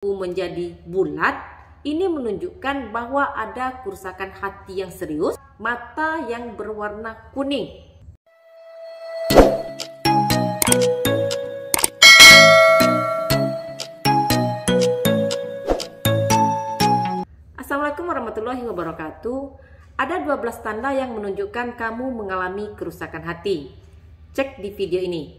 menjadi bulat, ini menunjukkan bahwa ada kerusakan hati yang serius, mata yang berwarna kuning. Assalamualaikum warahmatullahi wabarakatuh. Ada 12 tanda yang menunjukkan kamu mengalami kerusakan hati. Cek di video ini.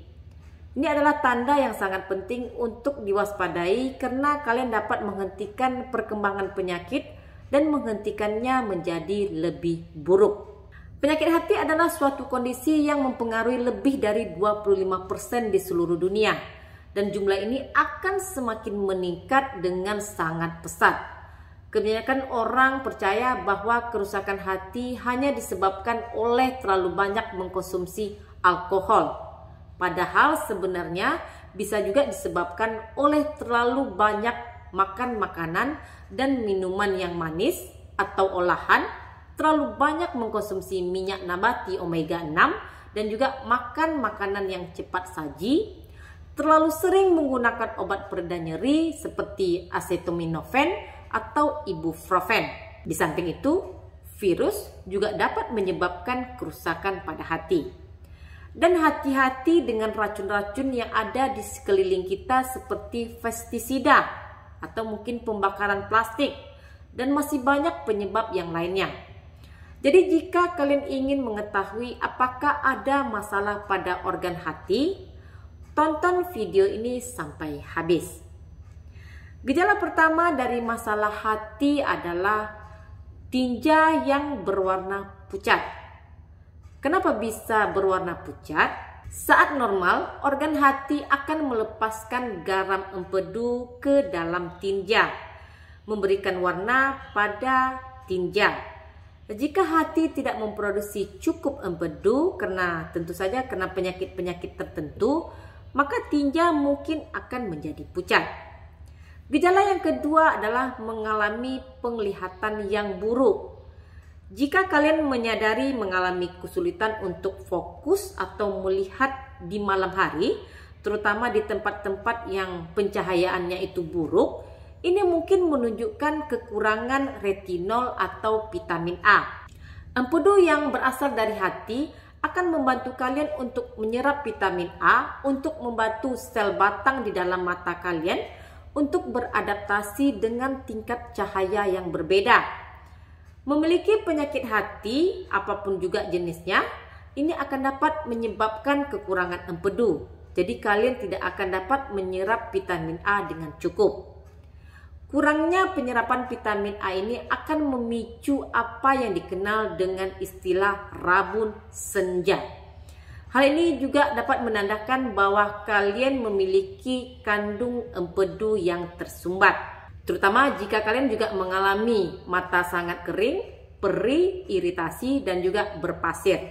Ini adalah tanda yang sangat penting untuk diwaspadai karena kalian dapat menghentikan perkembangan penyakit dan menghentikannya menjadi lebih buruk. Penyakit hati adalah suatu kondisi yang mempengaruhi lebih dari 25% di seluruh dunia. Dan jumlah ini akan semakin meningkat dengan sangat pesat. Kebanyakan orang percaya bahwa kerusakan hati hanya disebabkan oleh terlalu banyak mengkonsumsi alkohol. Padahal sebenarnya bisa juga disebabkan oleh terlalu banyak makan makanan dan minuman yang manis atau olahan, terlalu banyak mengkonsumsi minyak nabati omega 6 dan juga makan makanan yang cepat saji, terlalu sering menggunakan obat pereda nyeri seperti acetaminophen atau ibuprofen. Di samping itu, virus juga dapat menyebabkan kerusakan pada hati. Dan hati-hati dengan racun-racun yang ada di sekeliling kita seperti pestisida atau mungkin pembakaran plastik dan masih banyak penyebab yang lainnya. Jadi jika kalian ingin mengetahui apakah ada masalah pada organ hati, tonton video ini sampai habis. Gejala pertama dari masalah hati adalah tinja yang berwarna pucat. Kenapa bisa berwarna pucat? Saat normal, organ hati akan melepaskan garam empedu ke dalam tinja, memberikan warna pada tinja. Jika hati tidak memproduksi cukup empedu tentu saja karena penyakit-penyakit tertentu, maka tinja mungkin akan menjadi pucat. Gejala yang kedua adalah mengalami penglihatan yang buruk. Jika kalian menyadari mengalami kesulitan untuk fokus atau melihat di malam hari, terutama di tempat-tempat yang pencahayaannya itu buruk, ini mungkin menunjukkan kekurangan retinol atau vitamin A. Empedu yang berasal dari hati akan membantu kalian untuk menyerap vitamin A untuk membantu sel batang di dalam mata kalian untuk beradaptasi dengan tingkat cahaya yang berbeda. Memiliki penyakit hati, apapun juga jenisnya, ini akan dapat menyebabkan kekurangan empedu. Jadi kalian tidak akan dapat menyerap vitamin A dengan cukup. Kurangnya penyerapan vitamin A ini akan memicu apa yang dikenal dengan istilah rabun senja. Hal ini juga dapat menandakan bahwa kalian memiliki kandung empedu yang tersumbat. Terutama jika kalian juga mengalami mata sangat kering, perih, iritasi, dan juga berpasir.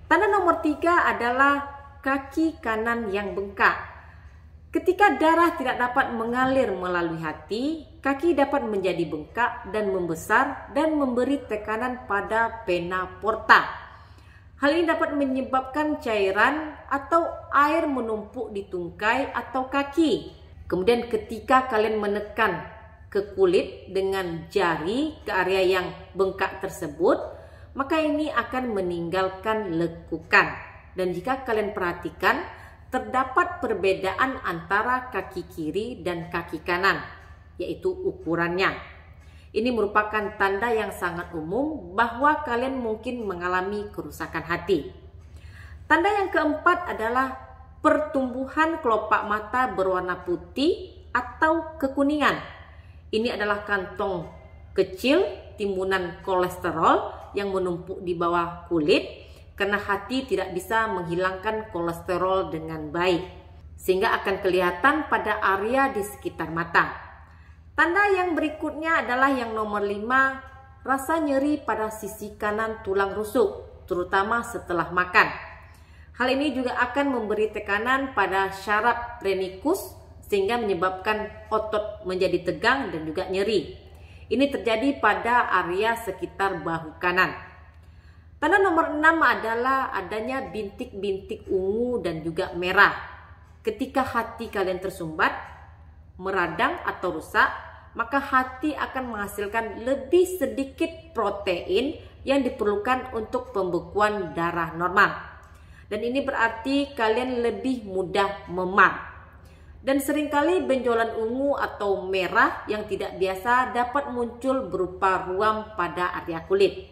Tanda nomor 3 adalah kaki kanan yang bengkak. Ketika darah tidak dapat mengalir melalui hati, kaki dapat menjadi bengkak dan membesar dan memberi tekanan pada vena porta. Hal ini dapat menyebabkan cairan atau air menumpuk di tungkai atau kaki. Kemudian ketika kalian menekan ke kulit dengan jari ke area yang bengkak tersebut, maka ini akan meninggalkan lekukan. Dan jika kalian perhatikan, terdapat perbedaan antara kaki kiri dan kaki kanan, yaitu ukurannya. Ini merupakan tanda yang sangat umum bahwa kalian mungkin mengalami kerusakan hati. Tanda yang keempat adalah pertumbuhan kelopak mata berwarna putih atau kekuningan. Ini adalah kantong kecil timbunan kolesterol yang menumpuk di bawah kulit karena hati tidak bisa menghilangkan kolesterol dengan baik, sehingga akan kelihatan pada area di sekitar mata. Tanda yang berikutnya adalah yang nomor 5, rasa nyeri pada sisi kanan tulang rusuk, terutama setelah makan. Hal ini juga akan memberi tekanan pada syaraf renikus sehingga menyebabkan otot menjadi tegang dan juga nyeri. Ini terjadi pada area sekitar bahu kanan. Tanda nomor 6 adalah adanya bintik-bintik ungu dan juga merah. Ketika hati kalian tersumbat, meradang atau rusak, maka hati akan menghasilkan lebih sedikit protein yang diperlukan untuk pembekuan darah normal. Dan ini berarti kalian lebih mudah memar. Dan seringkali benjolan ungu atau merah yang tidak biasa dapat muncul berupa ruam pada area kulit.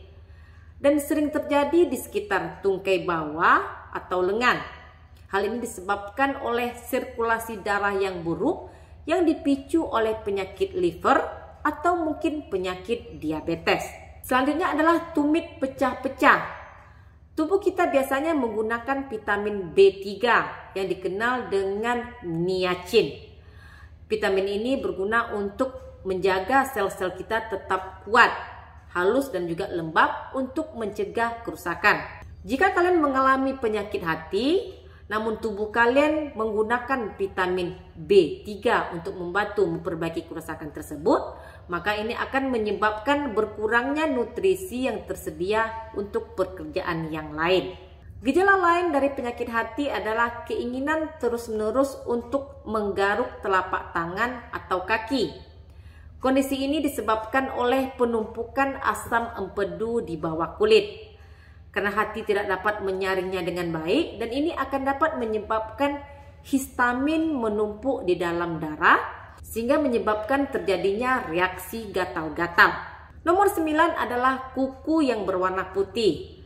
Dan sering terjadi di sekitar tungkai bawah atau lengan. Hal ini disebabkan oleh sirkulasi darah yang buruk yang dipicu oleh penyakit liver atau mungkin penyakit diabetes. Selanjutnya adalah tumit pecah-pecah. Tubuh kita biasanya menggunakan vitamin B3 yang dikenal dengan niacin. Vitamin ini berguna untuk menjaga sel-sel kita tetap kuat, halus dan juga lembab untuk mencegah kerusakan. Jika kalian mengalami penyakit hati, namun tubuh kalian menggunakan vitamin B3 untuk membantu memperbaiki kerusakan tersebut, maka ini akan menyebabkan berkurangnya nutrisi yang tersedia untuk pekerjaan yang lain. Gejala lain dari penyakit hati adalah keinginan terus-menerus untuk menggaruk telapak tangan atau kaki. Kondisi ini disebabkan oleh penumpukan asam empedu di bawah kulit. Karena hati tidak dapat menyaringnya dengan baik, dan ini akan dapat menyebabkan histamin menumpuk di dalam darah sehingga menyebabkan terjadinya reaksi gatal-gatal. Nomor 9 adalah kuku yang berwarna putih.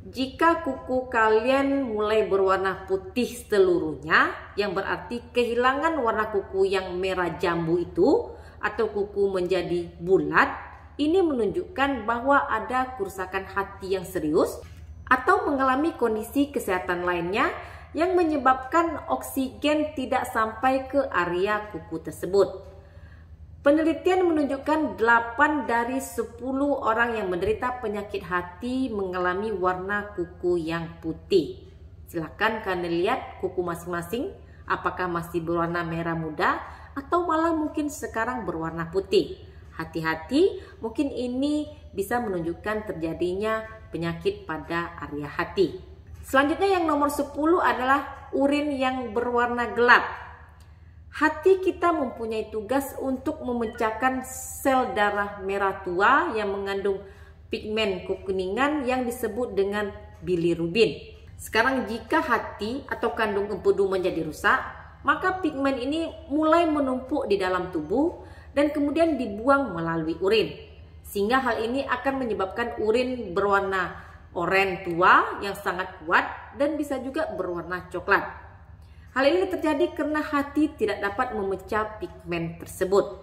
Jika kuku kalian mulai berwarna putih seluruhnya, yang berarti kehilangan warna kuku yang merah jambu itu atau kuku menjadi bulat, ini menunjukkan bahwa ada kerusakan hati yang serius atau mengalami kondisi kesehatan lainnya yang menyebabkan oksigen tidak sampai ke area kuku tersebut. Penelitian menunjukkan 8 dari 10 orang yang menderita penyakit hati mengalami warna kuku yang putih. Silahkan kalian lihat kuku masing-masing, apakah masih berwarna merah muda atau malah mungkin sekarang berwarna putih. Hati-hati, mungkin ini bisa menunjukkan terjadinya penyakit pada area hati. Selanjutnya yang nomor 10 adalah urin yang berwarna gelap. Hati kita mempunyai tugas untuk memecahkan sel darah merah tua yang mengandung pigmen kekuningan yang disebut dengan bilirubin. Sekarang jika hati atau kandung empedu menjadi rusak, maka pigmen ini mulai menumpuk di dalam tubuh dan kemudian dibuang melalui urin. Sehingga hal ini akan menyebabkan urin berwarna oranye tua yang sangat kuat dan bisa juga berwarna coklat. Hal ini terjadi karena hati tidak dapat memecah pigmen tersebut.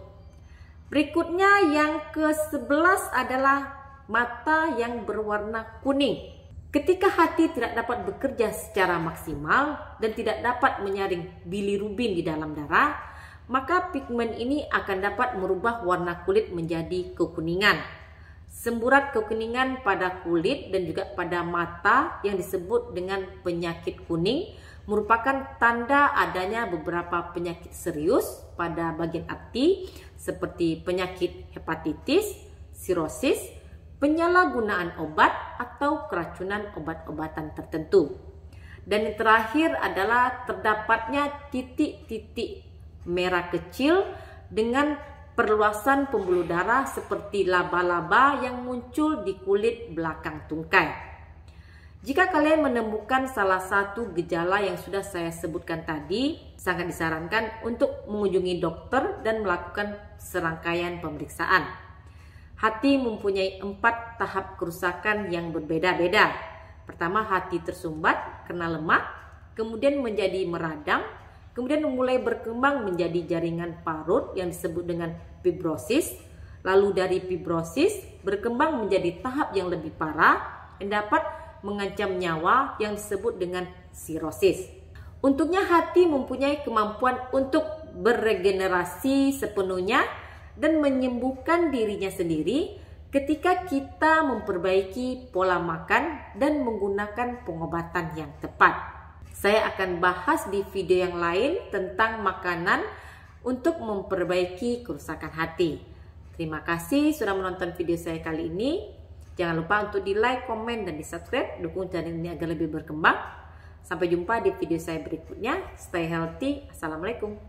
Berikutnya yang ke-11 adalah mata yang berwarna kuning. Ketika hati tidak dapat bekerja secara maksimal dan tidak dapat menyaring bilirubin di dalam darah, maka pigmen ini akan dapat merubah warna kulit menjadi kekuningan. Semburat kekuningan pada kulit dan juga pada mata yang disebut dengan penyakit kuning merupakan tanda adanya beberapa penyakit serius pada bagian hati seperti penyakit hepatitis, sirosis, penyalahgunaan obat atau keracunan obat-obatan tertentu. Dan yang terakhir adalah terdapatnya titik-titik merah kecil dengan perluasan pembuluh darah seperti laba-laba yang muncul di kulit belakang tungkai. Jika kalian menemukan salah satu gejala yang sudah saya sebutkan tadi, sangat disarankan untuk mengunjungi dokter dan melakukan serangkaian pemeriksaan. Hati mempunyai 4 tahap kerusakan yang berbeda-beda. Pertama, hati tersumbat karena lemak, kemudian menjadi meradang, kemudian mulai berkembang menjadi jaringan parut yang disebut dengan fibrosis. Lalu dari fibrosis berkembang menjadi tahap yang lebih parah yang dapat mengancam nyawa yang disebut dengan sirosis. Untungnya hati mempunyai kemampuan untuk beregenerasi sepenuhnya dan menyembuhkan dirinya sendiri ketika kita memperbaiki pola makan dan menggunakan pengobatan yang tepat. Saya akan bahas di video yang lain tentang makanan untuk memperbaiki kerusakan hati. Terima kasih sudah menonton video saya kali ini. Jangan lupa untuk di like, komen, dan di subscribe. Dukung channel ini agar lebih berkembang. Sampai jumpa di video saya berikutnya. Stay healthy. Assalamualaikum.